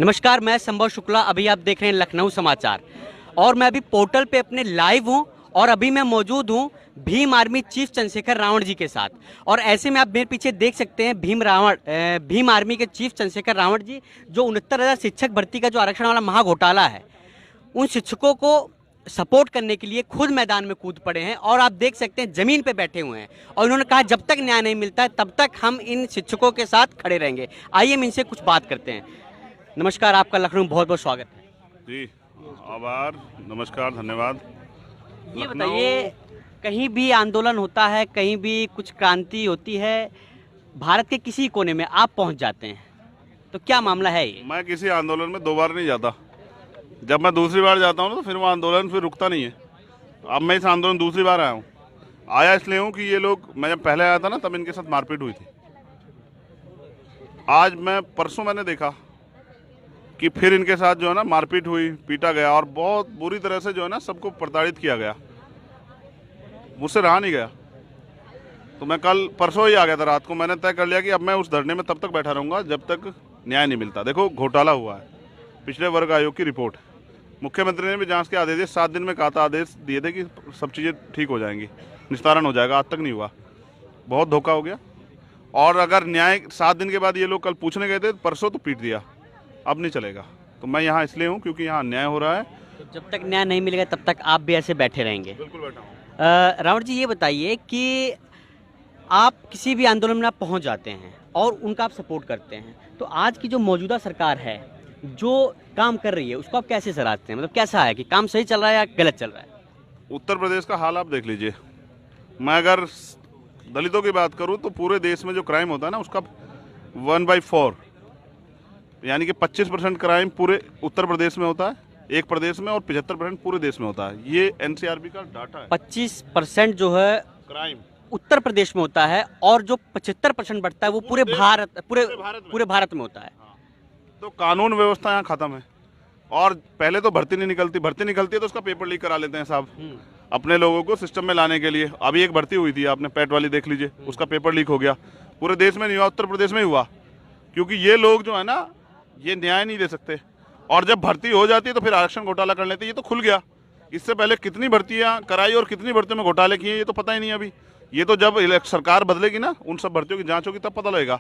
नमस्कार, मैं संभव शुक्ला। अभी आप देख रहे हैं लखनऊ समाचार और मैं अभी पोर्टल पे अपने लाइव हूं और अभी मैं मौजूद हूं भीम आर्मी चीफ चंद्रशेखर रावण जी के साथ। और ऐसे में आप मेरे पीछे देख सकते हैं भीम आर्मी के चीफ चंद्रशेखर रावण जी, जो 69,000 शिक्षक भर्ती का जो आरक्षण वाला महाघोटाला है, उन शिक्षकों को सपोर्ट करने के लिए खुद मैदान में कूद पड़े हैं। और आप देख सकते हैं जमीन पे बैठे हुए हैं और उन्होंने कहा जब तक न्याय नहीं मिलता है तब तक हम इन शिक्षकों के साथ खड़े रहेंगे। आइए हम इनसे कुछ बात करते हैं। नमस्कार, आपका लखनऊ में बहुत बहुत स्वागत है जी। आभार, नमस्कार, धन्यवाद। ये बताइए, कहीं भी आंदोलन होता है, कहीं भी कुछ क्रांति होती है, भारत के किसी कोने में आप पहुंच जाते हैं, तो क्या मामला है ये? मैं किसी आंदोलन में 2 बार नहीं जाता। जब मैं दूसरी बार जाता हूँ तो फिर वो आंदोलन फिर रुकता नहीं है। अब मैं इस आंदोलन दूसरी बार आया हूँ। आया इसलिए हूँ कि ये लोग, मैं जब पहले आया था ना तब इनके साथ मारपीट हुई थी। आज परसों मैंने देखा कि फिर इनके साथ जो है ना मारपीट हुई, पीटा गया और बहुत बुरी तरह से जो है ना सबको प्रताड़ित किया गया। मुझसे रहा नहीं गया, तो मैं कल परसों ही आ गया था रात को। मैंने तय कर लिया कि अब मैं उस धरने में तब तक बैठा रहूँगा जब तक न्याय नहीं मिलता। देखो, घोटाला हुआ है, पिछड़े वर्ग आयोग की रिपोर्ट, मुख्यमंत्री ने भी जांच के आदेश 7 दिन में कहा था, आदेश दिए थे कि सब चीज़ें ठीक हो जाएंगी, निस्तारण हो जाएगा। आज तक नहीं हुआ, बहुत धोखा हो गया। और अगर न्याय 7 दिन के बाद ये लोग कल पूछने गए थे, परसों तो पीट दिया, अब नहीं चलेगा। तो मैं यहाँ इसलिए हूँ क्योंकि यहाँ अन्याय हो रहा है। तो जब तक न्याय नहीं मिलेगा तब तक आप भी ऐसे बैठे रहेंगे? बिल्कुल बैठा हूँ। रावण जी, ये बताइए कि आप किसी भी आंदोलन में आप पहुंच जाते हैं और उनका आप सपोर्ट करते हैं, तो आज की जो मौजूदा सरकार है, जो काम कर रही है, उसको आप कैसे सराहते हैं? मतलब कैसा है कि काम सही चल रहा है या गलत चल रहा है? उत्तर प्रदेश का हाल आप देख लीजिए। मैं अगर दलितों की बात करूं तो पूरे देश में जो क्राइम होता है ना, उसका 1/4 यानी कि 25% क्राइम पूरे उत्तर प्रदेश में होता है, एक प्रदेश में, और 75% पूरे देश में होता है। ये एनसीआरबी का डाटा है। 25% जो है क्राइम उत्तर प्रदेश में होता है और जो 75% बढ़ता है वो पूरे भारत में होता है। तो कानून व्यवस्था यहाँ खत्म है। और पहले तो भर्ती नहीं निकलती, भर्ती निकलती है तो उसका पेपर लीक करा लेते हैं साहब, अपने लोगों को सिस्टम में लाने के लिए। अभी एक भर्ती हुई थी, आपने पैट वाली देख लीजिए, उसका पेपर लीक हो गया। पूरे देश में नहीं हुआ, उत्तर प्रदेश में ही हुआ, क्योंकि ये लोग जो है ना, ये न्याय नहीं दे सकते। और जब भर्ती हो जाती है तो फिर आरक्षण घोटाला कर लेते हैं। ये तो खुल गया। इससे पहले कितनी भर्तियां कराई और कितनी भर्तियों में घोटाले किए, ये तो पता ही नहीं अभी। ये तो जब सरकार बदलेगी ना, उन सब भर्तियों की जांच होगी, तब पता लगेगा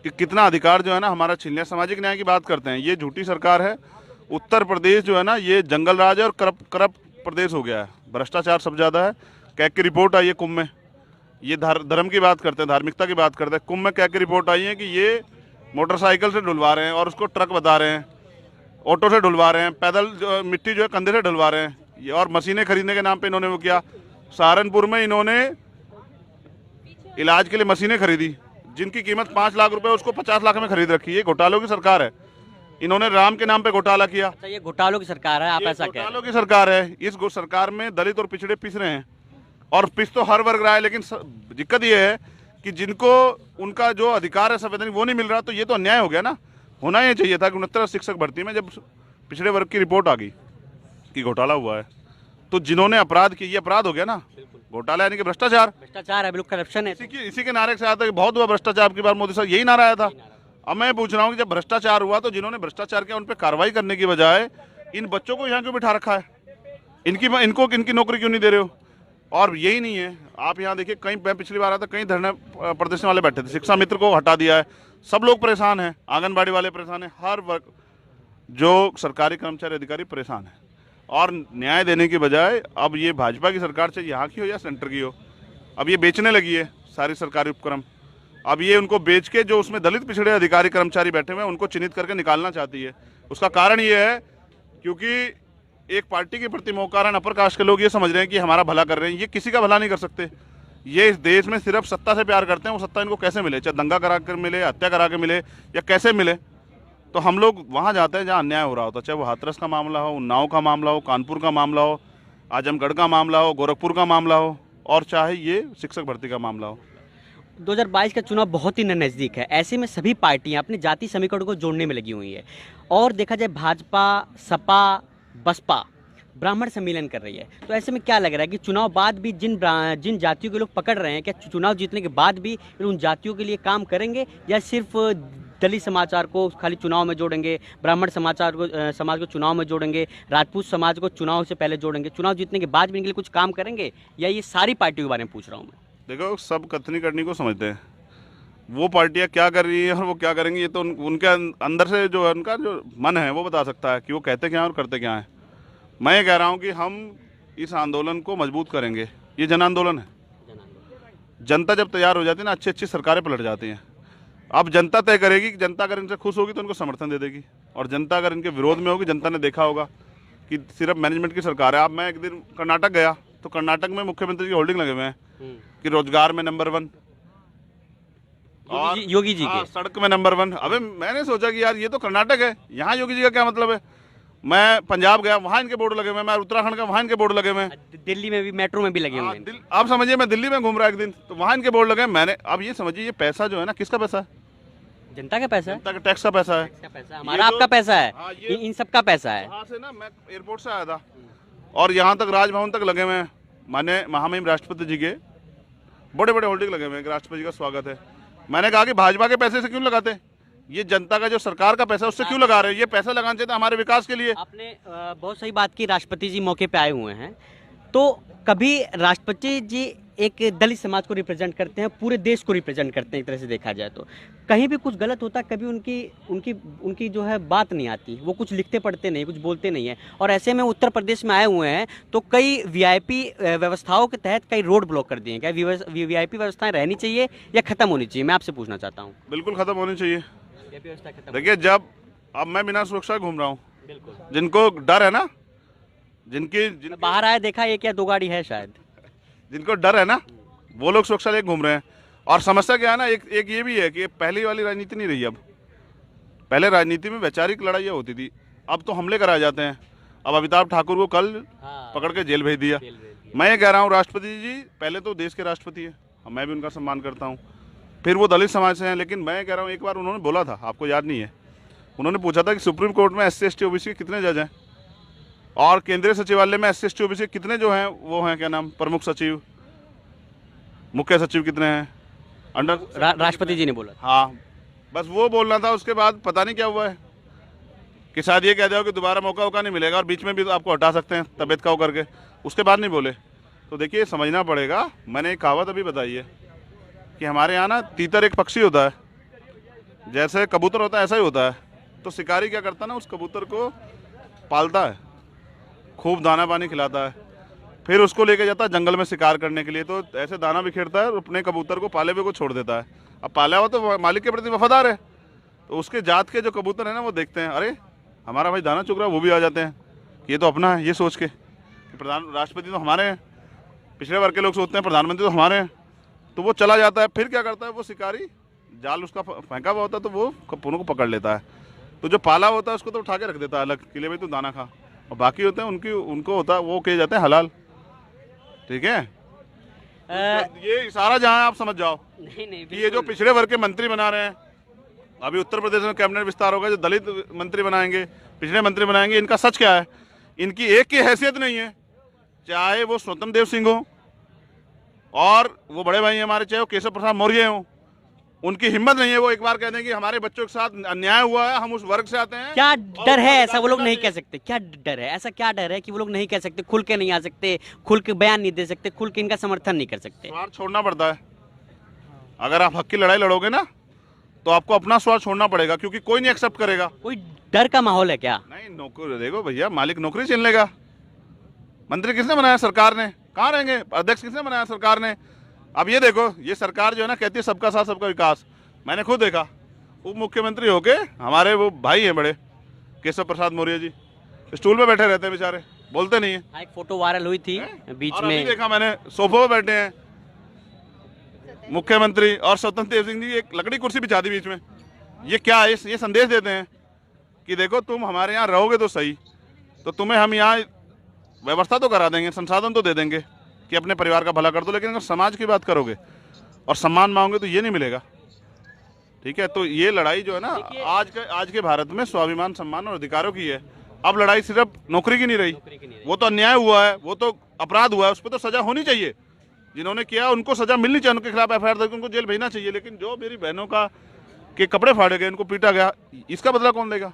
कि कितना अधिकार जो है ना हमारा छीन लिया। सामाजिक न्याय की बात करते हैं, ये झूठी सरकार है। उत्तर प्रदेश जो है ना, ये जंगल राज है और करप्ट प्रदेश हो गया है। भ्रष्टाचार सब ज़्यादा है। कैग की रिपोर्ट आई है कुंभ में। ये धर्म की बात करते हैं, धार्मिकता की बात करते हैं। कुंभ में कैग की रिपोर्ट आई है कि ये मोटरसाइकिल से ढुलवा रहे हैं और उसको ट्रक बता रहे हैं, ऑटो से ढुलवा रहे हैं, पैदल मिट्टी जो है कंधे से ढुलवा रहे हैं। ये और मशीनें खरीदने के नाम पे इन्होंने वो किया। सहारनपुर में इन्होंने इलाज के लिए मशीनें खरीदी जिनकी कीमत 5 लाख रुपए, उसको 50 लाख में खरीद रखी है। ये घोटालों की सरकार है। इन्होंने राम के नाम पे घोटाला किया। अच्छा, ये घोटालों की सरकार है, आप ऐसा कह रहे हैं? घोटालों की सरकार है। इस सरकार में दलित और पिछड़े पिस रहे हैं, और पिस तो हर वर्ग रहा है। लेकिन दिक्कत ये है कि जिनको उनका जो अधिकार है संवैधानिक, वो नहीं मिल रहा। तो ये तो अन्याय हो गया ना। होना ही चाहिए था कि 69 शिक्षक भर्ती में जब पिछड़े वर्ग की रिपोर्ट आ गई कि घोटाला हुआ है, तो जिन्होंने अपराध किया, ये अपराध हो गया ना। घोटाला यानी कि भ्रष्टाचार है, बिल्कुल करप्शन है। इसी के नारे से आता है कि बहुत हुआ भ्रष्टाचार की बार, मोदी साहब यही नारा आया था। अब मैं पूछ रहा हूँ कि जब भ्रष्टाचार हुआ तो जिन्होंने भ्रष्टाचार किया उन पर कार्रवाई करने की बजाय इन बच्चों को यहाँ क्यों बिठा रखा है? इनकी नौकरी क्यों नहीं दे रहे हो? और यही नहीं है, आप यहाँ देखिए, कहीं मैं पिछली बार आया था, कहीं धरना प्रदर्शन वाले बैठे थे। शिक्षा मित्र को हटा दिया है, सब लोग परेशान हैं, आंगनबाड़ी वाले परेशान हैं, हर वर्ग जो सरकारी कर्मचारी अधिकारी परेशान है। और न्याय देने की बजाय अब ये भाजपा की सरकार, चाहे यहाँ की हो या सेंटर की हो, अब ये बेचने लगी है सारी सरकारी उपक्रम। अब ये उनको बेच के, जो उसमें दलित पिछड़े अधिकारी कर्मचारी बैठे हुए हैं, उनको चिन्हित करके निकालना चाहती है। उसका कारण ये है क्योंकि एक पार्टी के प्रति कारण अपर कास्ट के लोग ये समझ रहे हैं कि हमारा भला कर रहे हैं। ये किसी का भला नहीं कर सकते। ये इस देश में सिर्फ सत्ता से प्यार करते हैं। वो सत्ता इनको कैसे मिले, चाहे दंगा करा कर मिले, हत्या करा के मिले, या कैसे मिले। तो हम लोग वहाँ जाते हैं जहाँ अन्याय हो रहा होता है, चाहे वो हाथरस का मामला हो, उन्नाव का मामला हो, कानपुर का मामला हो, आजमगढ़ का मामला हो, गोरखपुर का मामला हो, और चाहे ये शिक्षक भर्ती का मामला हो। 2022 का चुनाव बहुत ही नज़दीक है। ऐसे में सभी पार्टियां अपने जाति समीकरण को जोड़ने में लगी हुई है। और देखा जाए, भाजपा, सपा, बसपा ब्राह्मण सम्मेलन कर रही है। तो ऐसे में क्या लग रहा है कि चुनाव बाद भी जिन जातियों के लोग पकड़ रहे हैं, क्या चुनाव जीतने के बाद भी उन जातियों के लिए काम करेंगे, या सिर्फ दलित समाचार को खाली चुनाव में जोड़ेंगे, ब्राह्मण समाज को चुनाव में जोड़ेंगे, राजपूत समाज को चुनाव से पहले जोड़ेंगे, चुनाव जीतने के बाद भी इनके लिए कुछ काम करेंगे, या ये सारी पार्टियों के बारे में पूछ रहा हूँ मैं? देखो, सब कथनी करनी को समझते हैं, वो पार्टियां क्या कर रही है और वो क्या करेंगी ये तो उनके अंदर से जो है, उनका जो मन है वो बता सकता है कि वो कहते क्या हैं और करते क्या हैं। मैं ये कह रहा हूँ कि हम इस आंदोलन को मजबूत करेंगे। ये जन आंदोलन है। जनता जब तैयार हो जाती है ना, अच्छी अच्छी सरकारें पलट जाती हैं। अब जनता तय करेगी कि जनता अगर इनसे खुश होगी तो उनको समर्थन दे देगी, और जनता अगर इनके विरोध में होगी, जनता ने देखा होगा कि सिर्फ मैनेजमेंट की सरकार है। अब मैं एक दिन कर्नाटक गया तो कर्नाटक में मुख्यमंत्री की होल्डिंग लगे हुए हैं कि रोजगार में नंबर 1 और योगी जी के सड़क में नंबर 1। अबे मैंने सोचा कि यार ये तो कर्नाटक है, यहाँ योगी जी का क्या मतलब है। मैं पंजाब गया, वहाँ इनके बोर्ड लगे हुए हैं। मैं उत्तराखंड का, वहाँ इनके बोर्ड लगे हुए हैं। दिल्ली में भी मेट्रो में भी लगे हुए हैं। आप समझिए, मैं दिल्ली में घूम रहा एक दिन तो वहाँ इनके बोर्ड लगे हैं। मैंने अब ये समझिए, ये पैसा जो है ना, किसका पैसा है? जनता का पैसा है, जनता के टैक्स का पैसा है, हमारा आपका पैसा है। हाँ, इन सब का पैसा है। वहाँ से ना, मैं एयरपोर्ट से आया था और यहाँ तक राजभवन तक लगे हुए हैं। माने महामहिम राष्ट्रपति जी के बड़े बड़े होल्डिंग लगे हुए हैं, राष्ट्रपति जी का स्वागत है। मैंने कहा कि भाजपा के पैसे से क्यों लगाते, ये जनता का जो सरकार का पैसा उससे क्यों लगा रहे हैं? ये पैसा लगाना चाहिए था हमारे विकास के लिए। आपने बहुत सही बात की, राष्ट्रपति जी मौके पे आए हुए हैं, तो कभी राष्ट्रपति जी एक दलित समाज को रिप्रेजेंट करते हैं, पूरे देश को रिप्रेजेंट करते हैं एक तरह से देखा जाए तो। कहीं भी कुछ गलत होता है, कभी उनकी जो है बात नहीं आती, वो कुछ लिखते पढ़ते नहीं, कुछ बोलते नहीं है। और ऐसे में उत्तर प्रदेश में आए हुए हैं तो कई वीआईपी व्यवस्थाओं के तहत कई रोड ब्लॉक कर दिए। क्या वीआईपी व्यवस्थाएं रहनी चाहिए या खत्म होनी चाहिए? मैं आपसे पूछना चाहता हूँ। बिल्कुल खत्म होनी चाहिए। व्यवस्था खत्म। देखिए, जब अब मैं बिना सुरक्षा घूम रहा हूँ, बिल्कुल, जिनको डर है ना, जिनकी बाहर आया देखा 1 या 2 गाड़ी है शायद, जिनको डर है ना, वो लोग सुरक्षा लेके घूम रहे हैं। और समस्या क्या है ना, एक ये भी है कि पहली वाली राजनीति नहीं रही। अब पहले राजनीति में वैचारिक लड़ाइयाँ होती थी, अब तो हमले कराए जाते हैं। अब अमिताभ ठाकुर को कल पकड़ के जेल भेज दिया। मैं ये कह रहा हूँ, राष्ट्रपति जी पहले तो देश के राष्ट्रपति है, मैं भी उनका सम्मान करता हूँ। फिर वो दलित समाज से हैं, लेकिन मैं कह रहा हूँ, एक बार उन्होंने बोला था, आपको याद नहीं है, उन्होंने पूछा था कि सुप्रीम कोर्ट में SC ST OBC के कितने जज हैं, और केंद्रीय सचिवालय में SC ST OBC के कितने जो हैं वो हैं, क्या नाम, प्रमुख सचिव, मुख्य सचिव कितने हैं अंडर। राष्ट्रपति जी ने बोला। हाँ, बस वो बोलना था। उसके बाद पता नहीं क्या हुआ है कि शायद ये कह दिया कि दोबारा मौका नहीं मिलेगा और बीच में भी आपको हटा सकते हैं तबियत का करके, उसके बाद नहीं बोले। तो देखिए, समझना पड़ेगा। मैंने एक कहावत अभी बताई है कि हमारे यहाँ ना तीतर एक पक्षी होता है, जैसे कबूतर होता है ऐसा ही होता है। तो शिकारी क्या करता है ना, उस कबूतर को पालता है, खूब दाना पानी खिलाता है, फिर उसको लेके जाता है जंगल में शिकार करने के लिए। तो ऐसे दाना बिखेरता है और अपने कबूतर को, पाले हुए को छोड़ देता है। अब पाला हुआ तो मालिक के प्रति वफादार है, तो उसके जात के जो कबूतर है ना, वो देखते हैं, अरे हमारा भाई दाना चुग रहा है, वो भी आ जाते हैं, ये तो अपना है, ये सोच के कि राष्ट्रपति तो हमारे हैं। पिछड़े वर्ग के लोग सोचते हैं प्रधानमंत्री तो हमारे हैं, तो वो चला जाता है। फिर क्या करता है वो शिकारी, जाल उसका फेंका हुआ होता है तो वो कपूरों को पकड़ लेता है। तो जो पाला होता है उसको तो उठा के रख देता है अलग, कि ले भाई तू दाना खा, और बाकी होते हैं उनको होता है, वो किए जाते हैं हलाल। ठीक है, ये इशारा जहाँ आप समझ जाओ नहीं, कि ये जो पिछड़े वर्ग के मंत्री बना रहे हैं, अभी उत्तर प्रदेश में कैबिनेट विस्तार होगा, जो दलित मंत्री बनाएंगे, पिछड़े मंत्री बनाएंगे, इनका सच क्या है? इनकी एक की हैसियत नहीं है, चाहे वो स्वतंत्र देव सिंह हो और वो बड़े भाई हमारे, चाहे वो केशव प्रसाद मौर्य हो, उनकी हिम्मत नहीं है वो एक बार कह दें कि हमारे बच्चों के साथ अन्याय हुआ है, हम उस वर्ग से आते हैं। क्या डर है ऐसा वो लोग नहीं कह सकते? क्या डर है ऐसा, क्या डर है कि वो लोग नहीं कह सकते, खुल के नहीं आ सकते, खुल के बयान नहीं दे सकते, खुल के इनका समर्थन नहीं कर सकते? स्वार्थ छोड़ना पड़ता है। अगर आप हक की लड़ाई लड़ोगे ना, तो आपको अपना स्वार्थ छोड़ना पड़ेगा, क्योंकि कोई नहीं एक्सेप्ट करेगा। कोई डर का माहौल है क्या? नहीं, नौकरी देखो भैया, मालिक नौकरी छीन लेगा। मंत्री किसने बनाया? सरकार ने। कहाँ रहेंगे? अध्यक्ष किसने बनाया? सरकार ने। अब ये देखो, ये सरकार जो है ना, कहती है सबका साथ सबका विकास। मैंने खुद देखा, उप मुख्यमंत्री होके हमारे वो भाई हैं बड़े, केशव प्रसाद मौर्य जी, स्टूल पे बैठे रहते हैं बेचारे, बोलते नहीं है। एक फोटो वायरल हुई थी बीच में, देखा मैंने, सोफे पे बैठे हैं मुख्यमंत्री और स्वतंत्र देव सिंह जी, एक लकड़ी कुर्सी बिछा दी बीच में। ये क्या है? ये संदेश देते हैं कि देखो तुम हमारे यहाँ रहोगे तो सही, तो तुम्हें हम यहाँ व्यवस्था तो करा देंगे, संसाधन तो दे देंगे कि अपने परिवार का भला कर दो, लेकिन अगर समाज की बात करोगे और सम्मान मांगोगे तो ये नहीं मिलेगा। ठीक है, तो ये लड़ाई जो है ना, आज के भारत में स्वाभिमान, सम्मान और अधिकारों की है। अब लड़ाई सिर्फ नौकरी की नहीं रही, वो तो अन्याय हुआ है, वो तो अपराध हुआ है, उस पर तो सजा होनी चाहिए। जिन्होंने किया उनको सजा मिलनी चाहिए, उनके खिलाफ FIR दर्ज, उनको जेल भेजना चाहिए। लेकिन जो मेरी बहनों का कि कपड़े फाड़े गए, इनको पीटा गया, इसका बदला कौन लेगा?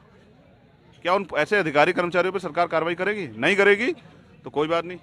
क्या उन ऐसे अधिकारी कर्मचारियों पर सरकार कार्रवाई करेगी? नहीं करेगी तो कोई बात नहीं,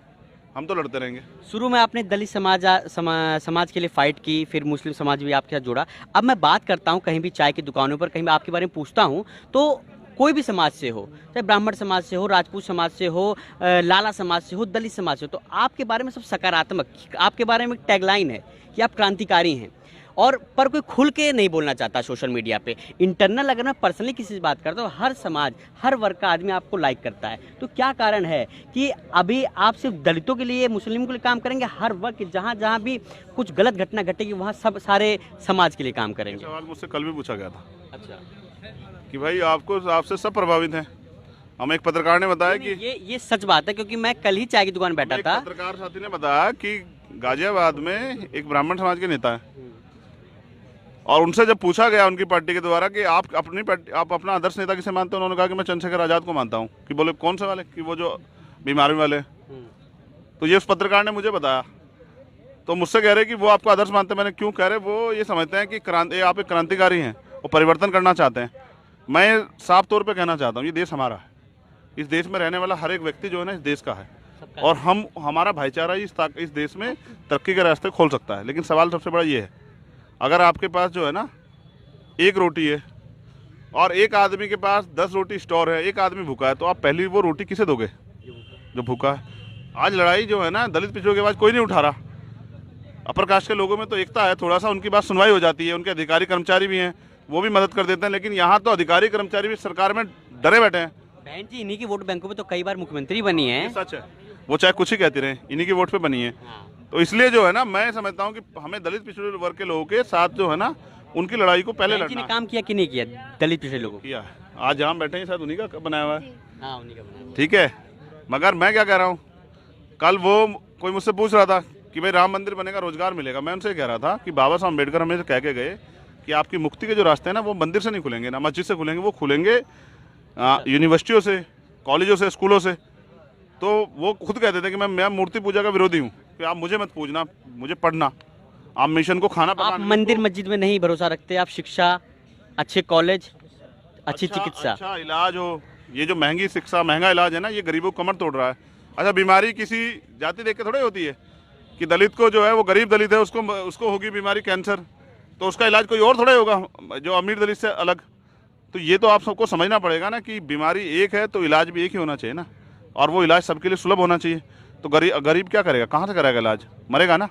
हम तो लड़ते रहेंगे। शुरू में आपने दलित समाज के लिए फाइट की, फिर मुस्लिम समाज भी आपके साथ जुड़ा। अब मैं बात करता हूँ कहीं भी चाय की दुकानों पर, कहीं भी आपके बारे में पूछता हूँ, तो कोई भी समाज से हो, चाहे ब्राह्मण समाज से हो, राजपूत समाज से हो, लाला समाज से हो, दलित समाज से हो, तो आपके बारे में सब सकारात्मक, आपके बारे में टैगलाइन है कि आप क्रांतिकारी हैं। और पर कोई खुल के नहीं बोलना चाहता सोशल मीडिया पे। इंटरनल अगर मैं पर्सनली किसी से बात करता हूँ, हर समाज, हर वर्ग का आदमी आपको लाइक करता है। तो क्या कारण है कि अभी आप सिर्फ दलितों के लिए, मुस्लिमों के लिए काम करेंगे, हर वर्ग जहाँ जहाँ भी कुछ गलत घटना घटेगी वहाँ सब सारे समाज के लिए काम करेंगे? सवाल मुझसे कल भी पूछा गया था। अच्छा, कि भाई आपसे सब प्रभावित हैं। हमें एक पत्रकार ने बताया कि ये सच बात है, क्योंकि मैं कल ही चाय की दुकान बैठा एक था। पत्रकार साथी ने बताया कि गाजियाबाद में एक ब्राह्मण समाज के नेता है, और उनसे जब पूछा गया उनकी पार्टी के द्वारा कि आप अपना आदर्श नेता किसे मानते हैं, उन्होंने कहा कि मैं चंद्रशेखर आजाद को मानता हूँ। कि बोले कौन से वाले? कि वो जो बीमारी वाले। तो ये उस पत्रकार ने मुझे बताया। तो मुझसे कह रहे कि वो आपको आदर्श मानते हैं। मैंने क्यों? कह रहे वो ये समझते हैं कि आप एक क्रांतिकारी हैं और परिवर्तन करना चाहते हैं। मैं साफ तौर पे कहना चाहता हूँ, ये देश हमारा है। इस देश में रहने वाला हर एक व्यक्ति जो है ना, इस देश का है, और हमारा भाईचारा ही इस देश में तरक्की के रास्ते खोल सकता है। लेकिन सवाल सबसे बड़ा ये है, अगर आपके पास जो है ना एक रोटी है और एक आदमी के पास 10 रोटी स्टोर है, एक आदमी भूखा है, तो आप पहली वो रोटी किसे दोगे? जो भूखा है। आज लड़ाई जो है ना, दलित पिछड़ों की आवाज़ कोई नहीं उठा रहा। अपर कास्ट के लोगों में तो एकता है, थोड़ा सा उनकी बात सुनवाई हो जाती है, उनके अधिकारी कर्मचारी भी हैं, वो भी मदद कर देते हैं। लेकिन यहाँ तो अधिकारी कर्मचारी भी सरकार में डरे बैठे हैं। बहन जी, इन्हीं की वोट बैंकों पे तो कई बार मुख्यमंत्री बनी है। सच है, वो चाहे कुछ ही कहती रहे, इन्हीं की वोट पे बनी है। तो इसलिए जो है ना, मैं समझता हूँ कि हमें दलित पिछड़े वर्ग के लोगों के साथ जो है ना, उनकी लड़ाई को पहले बहन जी लड़ना ने काम किया कि नहीं किया दलित पिछड़े लोगों को? किया है। आज जहाँ बैठे हैं शायद उन्हीं का बनाया हुआ है। हाँ, उन्हीं का बनाया। ठीक है, मगर मैं क्या कह रहा हूँ, कल वो कोई मुझसे पूछ रहा था कि भाई राम मंदिर बनेगा, रोजगार मिलेगा। मैं उनसे कह रहा था कि बाबा साहब अम्बेडकर हमें कह के गए कि आपकी मुक्ति के जो रास्ते हैं ना, वो मंदिर से नहीं खुलेंगे, ना मस्जिद से खुलेंगे, वो खुलेंगे यूनिवर्सिटियों से, कॉलेजों से, स्कूलों से। तो वो खुद कहते थे कि मैं मूर्ति पूजा का विरोधी हूँ, कि आप मुझे मत पूजना, मुझे पढ़ना, आप मिशन को खाना आप मंदिर मस्जिद में नहीं भरोसा रखते, आप शिक्षा, अच्छे कॉलेज, अच्छी चिकित्सा, अच्छा इलाज हो। ये जो महंगी शिक्षा, महंगा इलाज है ना, ये गरीबों को कमर तोड़ रहा है। अच्छा, बीमारी किसी जाति देख के थोड़ी होती है कि दलित को जो है, वो गरीब दलित है, उसको होगी बीमारी कैंसर, तो उसका इलाज कोई और थोड़ा ही होगा जो अमीर दलित से अलग। तो ये तो आप सबको समझना पड़ेगा ना कि बीमारी एक है तो इलाज भी एक ही होना चाहिए ना, और वो इलाज सबके लिए सुलभ होना चाहिए। तो गरीब क्या करेगा? कहाँ से करेगा इलाज? मरेगा ना।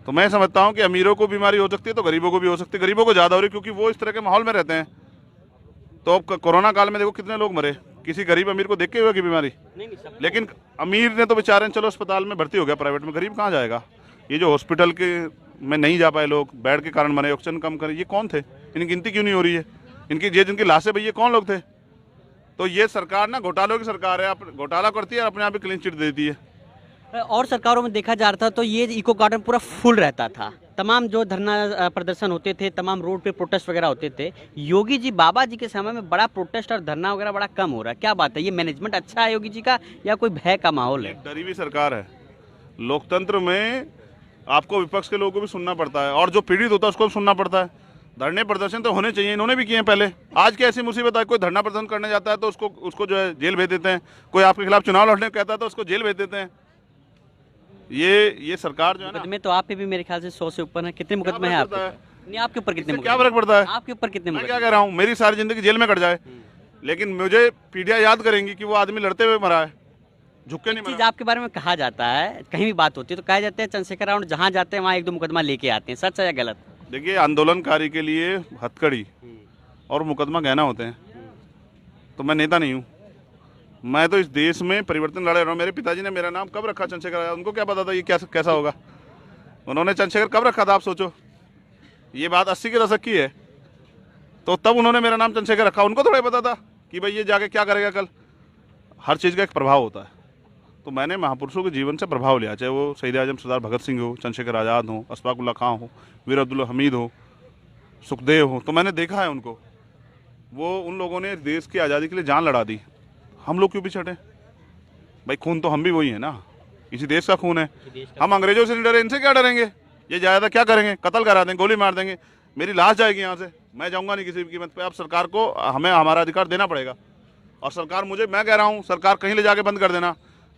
तो मैं समझता हूँ कि अमीरों को बीमारी हो सकती है तो गरीबों को भी हो सकती है। गरीबों को ज़्यादा हो रही है क्योंकि वो इस तरह के माहौल में रहते हैं। तो अब कोरोना काल में देखो कितने लोग मरे, किसी गरीब अमीर को देख के हुआ की बीमारी? लेकिन अमीर ने तो बेचारे चलो अस्पताल में भर्ती हो गया प्राइवेट में, गरीब कहाँ जाएगा? ये जो हॉस्पिटल के में नहीं जा पाए लोग, बेड के कारण मरे, ऑक्सीजन कम करे, ये कौन थे? इनकी गिनती क्यों नहीं हो रही है? इनकी ये जिनकी लाशें भाई, ये कौन लोग थे? तो ये सरकार ना घोटालों की सरकार है, घोटाला करती है और अपने आप ही क्लीन चिट देती है। और सरकारों में देखा जा रहा था तो ये इको गार्डन पूरा फुल रहता था, तमाम जो धरना प्रदर्शन होते थे, तमाम रोड पे प्रोटेस्ट वगैरह होते थे। योगी जी, बाबा जी के समय में बड़ा प्रोटेस्ट और धरना वगैरह बड़ा कम हो रहा है, क्या बात है? ये मैनेजमेंट अच्छा है योगी जी का या कोई भय का माहौल है? डरी हुई सरकार है। लोकतंत्र में आपको विपक्ष के लोगों को भी सुनना पड़ता है, और जो पीड़ित होता है उसको भी सुनना पड़ता है। धरने प्रदर्शन तो होने चाहिए, इन्होंने भी किए हैं पहले। आज की ऐसी मुसीबत है, कोई धरना प्रदर्शन करने जाता है तो उसको जो है जेल भेज देते हैं। कोई आपके खिलाफ चुनाव लड़ने कहता है तो उसको जेल भेज देते हैं। ये सरकार जो है ना, मुकदमे तो आप पे भी मेरे ख्याल से 100 से ऊपर है। कितने मुकदमे हैं आपके ऊपर? नहीं, आपके ऊपर कितने क्या फर्क पड़ता है? आपके ऊपर कितने मैं क्या कह रहा हूँ, मेरी सारी जिंदगी जेल में कट जाए, लेकिन मुझे पीढ़ियां याद करेंगी कि वो आदमी लड़ते हुए मरा है, झुक के नहीं चीज मरा। आपके बारे में कहा जाता है, कहीं भी बात होती है तो कहा जाता है चंद्रशेखर रावण जहाँ जाते हैं वहाँ एक दो मुकदमा लेके आते हैं, सच है या गलत? देखिए, आंदोलनकारी के लिए हथकड़ी और मुकदमा गहना होते हैं। तो मैं नेता नहीं हूँ, मैं तो इस देश में परिवर्तन लड़े रहा हूँ। मेरे पिताजी ने मेरा नाम कब रखा चंद्रशेखर आजाद, उनको क्या पता था ये कैसा होगा? उन्होंने चंद्रशेखर कब रखा था आप सोचो? ये बात 80 के दशक की है, तो तब उन्होंने मेरा नाम चंद्रशेखर रखा। उनको थोड़ा पता था कि भाई ये जाके क्या करेगा कल। हर चीज़ का एक प्रभाव होता है। तो मैंने महापुरुषों के जीवन से प्रभाव लिया, चाहे वो शहीद आजम सरदार भगत सिंह हो, चंद्रशेखर आज़ाद हो, अशफाक उल्लाह खां हो, वीर अब्दुल हमीद हो, सुखदेव हो। तो मैंने देखा है उनको, वो उन लोगों ने देश की आज़ादी के लिए जान लड़ा दी। हम लोग क्यों पीछे हटे भाई? खून तो हम भी वही है ना, इसी देश का खून है। हम अंग्रेजों से नहीं डरे, इनसे क्या डरेंगे? ये ज़्यादा क्या करेंगे? कत्ल करा देंगे, गोली मार देंगे। मेरी लाश जाएगी यहाँ से, मैं जाऊँगा नहीं किसी भी कीमत पे। अब सरकार को हमें हमारा अधिकार देना पड़ेगा, और सरकार मुझे, मैं कह रहा हूँ सरकार कहीं ले जाके बंद कर देना,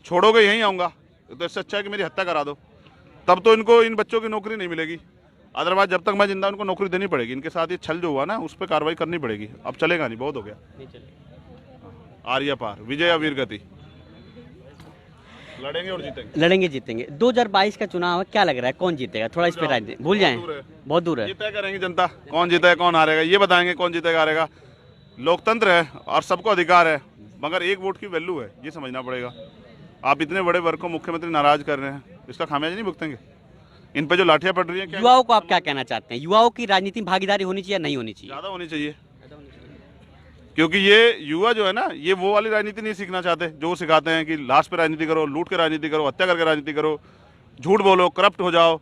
छोड़ोगे यहीं आऊँगा, तो इससे अच्छा है कि मेरी हत्या करा दो, तब तो इनको, इन बच्चों की नौकरी नहीं मिलेगी। अदरवाइज जब तक मैं जिंदा उनको नौकरी देनी पड़ेगी। इनके साथ ये छल जो हुआ ना, उस पर कार्रवाई करनी पड़ेगी। अब चलेगा नहीं, बहुत हो गया। आर्या पार, विजय या वीर गति, लड़ेंगे और जीतेंगे। लड़ेंगे जीतेंगे। 2022 का चुनाव है, क्या लग रहा है कौन जीतेगा? थोड़ा इस पे राय दें। भूल जाएं, बहुत दूर है। ये तय करेंगे जनता, कौन जीतेगा कौन हारेगा, ये बताएंगे कौन जीतेगा हारेगा। लोकतंत्र है और सबको अधिकार है, मगर एक वोट की वैल्यू है, ये समझना पड़ेगा। आप इतने बड़े वर्ग को मुख्यमंत्री नाराज कर रहे हैं, इसका खामियाजा नहीं भुगतेंगे? इन पे जो लाठियां पड़ रही हैं, युवाओं को आप क्या कहना चाहते हैं? युवाओं की राजनीति में भागीदारी होनी चाहिए या नहीं होनी चाहिए? ज़्यादा होनी चाहिए, क्योंकि ये युवा जो है ना, ये वो वाली राजनीति नहीं सीखना चाहते जो वो सिखाते हैं कि लाश पे राजनीति करो, लूट के राजनीति करो, हत्या करके राजनीति करो, झूठ बोलो, करप्ट हो जाओ,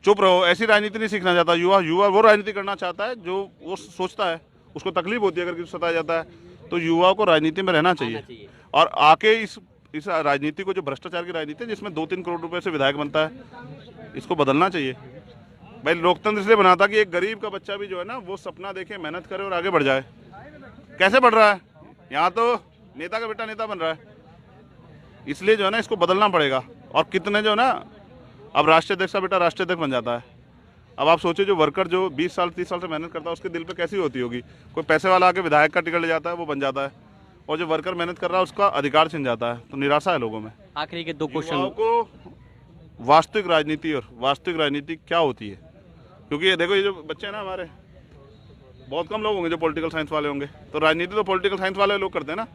चुप रहो। ऐसी राजनीति नहीं सीखना चाहता युवा। युवा वो राजनीति करना चाहता है जो वो सोचता है, उसको तकलीफ होती है अगर किसी सताया जाता है। तो युवाओं को राजनीति में रहना चाहिए और आके इस राजनीति को, जो भ्रष्टाचार की राजनीति है जिसमें 2-3 करोड़ रुपए से विधायक बनता है, इसको बदलना चाहिए। भाई लोकतंत्र इसलिए बना था कि एक गरीब का बच्चा भी जो है ना, वो सपना देखे, मेहनत करे और आगे बढ़ जाए। कैसे बढ़ रहा है? यहाँ तो नेता का बेटा नेता बन रहा है। इसलिए जो है ना, इसको बदलना पड़ेगा। और कितने जो है ना, अब राष्ट्रीय अध्यक्ष का बेटा राष्ट्रीय अध्यक्ष बन जाता है। अब आप सोचिए, जो वर्कर जो 20 साल 30 साल से मेहनत करता है, उसके दिल पे कैसी होती होगी। कोई पैसे वाला आके विधायक का टिकट ले जाता है, वो बन जाता है, और जो वर्कर मेहनत कर रहा है उसका अधिकार छिन जाता है। तो निराशा है लोगों में। आखिरी के 2 क्वेश्चन को वास्तविक राजनीति और वास्तविक राजनीति क्या होती है, क्योंकि ये देखो, ये जो बच्चे हैं ना हमारे, बहुत कम लोग होंगे जो पॉलिटिकल साइंस वाले होंगे। तो राजनीति तो पॉलिटिकल साइंस वाले लोग करते हैं ना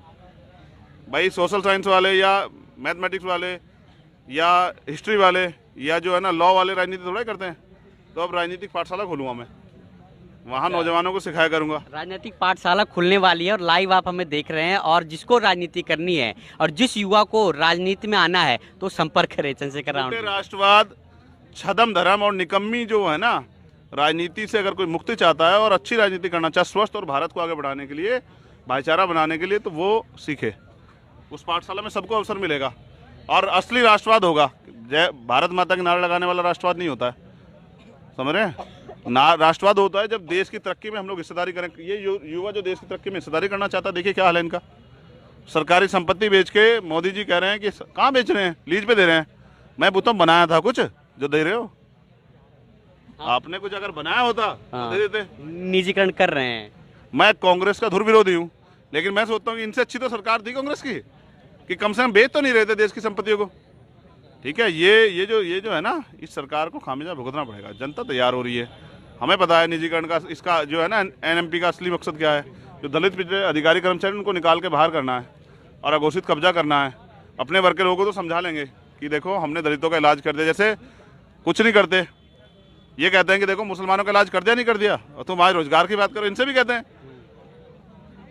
भाई। सोशल साइंस वाले या मैथमेटिक्स वाले या हिस्ट्री वाले या जो है ना लॉ वाले राजनीति थोड़ा ही करते हैं। तो अब राजनीतिक पाठशाला खोलूंगा मैं, वहाँ नौजवानों को सिखाया करूंगा। राजनीतिक पाठशाला खुलने वाली है और लाइव आप हमें देख रहे हैं। और जिसको राजनीति करनी है और जिस युवा को राजनीति में आना है तो संपर्क करें चंद्रशेखर रावण। राष्ट्रवाद, छदम धर्म और निकम्मी जो है ना राजनीति से, अगर कोई मुक्ति चाहता है और अच्छी राजनीति करना चाहे, स्वस्थ और भारत को आगे बढ़ाने के लिए, भाईचारा बनाने के लिए, तो वो सीखे। उस पाठशाला में सबको अवसर मिलेगा और असली राष्ट्रवाद होगा। जय भारत माता के नारे लगाने वाला राष्ट्रवाद नहीं होता है, समझ रहे हैं ना। राष्ट्रवाद होता है जब देश की तरक्की में हम लोग हिस्सेदारी करें। ये युवा जो देश की तरक्की में हिस्सेदारी करना चाहता है, देखिए क्या हाल है इनका। सरकारी संपत्ति बेच के मोदी जी कह रहे हैं कि कहाँ बेच रहे हैं, लीज पे दे रहे हैं। मैं पूछता हूँ, बनाया था कुछ जो दे रहे हो? आपने कुछ अगर बनाया होता तो दे देते। निजीकरण कर रहे हैं। मैं कांग्रेस का धुर विरोधी हूँ, लेकिन मैं सोचता हूँ कि इनसे अच्छी तो सरकार थी कांग्रेस की, कि कम से कम बेच तो नहीं रहे थे देश की संपत्तियों को। ठीक है, ये जो है ना, इस सरकार को खामियाजा भुगतना पड़ेगा। जनता तैयार हो रही है, हमें पता है निजीकरण का, इसका जो है ना एनएमपी का असली मकसद क्या है। जो दलित पिछड़े अधिकारी कर्मचारी, उनको निकाल के बाहर करना है और अघोषित कब्जा करना है। अपने वर्ग के लोगों को तो समझा लेंगे कि देखो हमने दलितों का इलाज कर दिया, जैसे कुछ नहीं करते। ये कहते हैं कि देखो मुसलमानों का इलाज कर दिया, नहीं कर दिया, और तुम आज रोजगार की बात करो। इनसे भी कहते हैं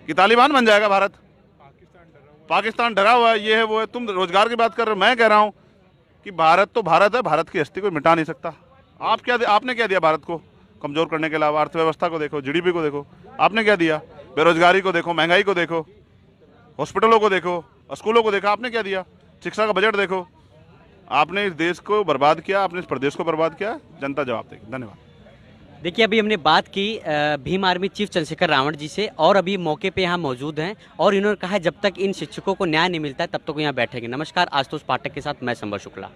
कि तालिबान बन जाएगा भारत, पाकिस्तान डरा हुआ है, ये है वो है। तुम रोजगार की बात कर रहे हो। मैं कह रहा हूँ कि भारत तो भारत है, भारत की हस्ती कोई मिटा नहीं सकता। आपने क्या दिया भारत को कमजोर करने के अलावा? अर्थव्यवस्था को देखो, जीडीपी को देखो, आपने क्या दिया? बेरोजगारी को देखो, महंगाई को देखो, हॉस्पिटलों को देखो, स्कूलों को देखो, आपने क्या दिया? शिक्षा का बजट देखो। आपने इस देश को बर्बाद किया, आपने इस प्रदेश को बर्बाद किया। जनता जवाब देगी। धन्यवाद। देखिए, अभी हमने बात की भीम आर्मी चीफ चंद्रशेखर रावण जी से, और अभी मौके पे यहाँ मौजूद हैं और इन्होंने कहा है जब तक इन शिक्षकों को न्याय नहीं मिलता है तब तक यहाँ बैठेंगे। नमस्कार, आशुतोष पाठक के साथ मैं संबर शुक्ला।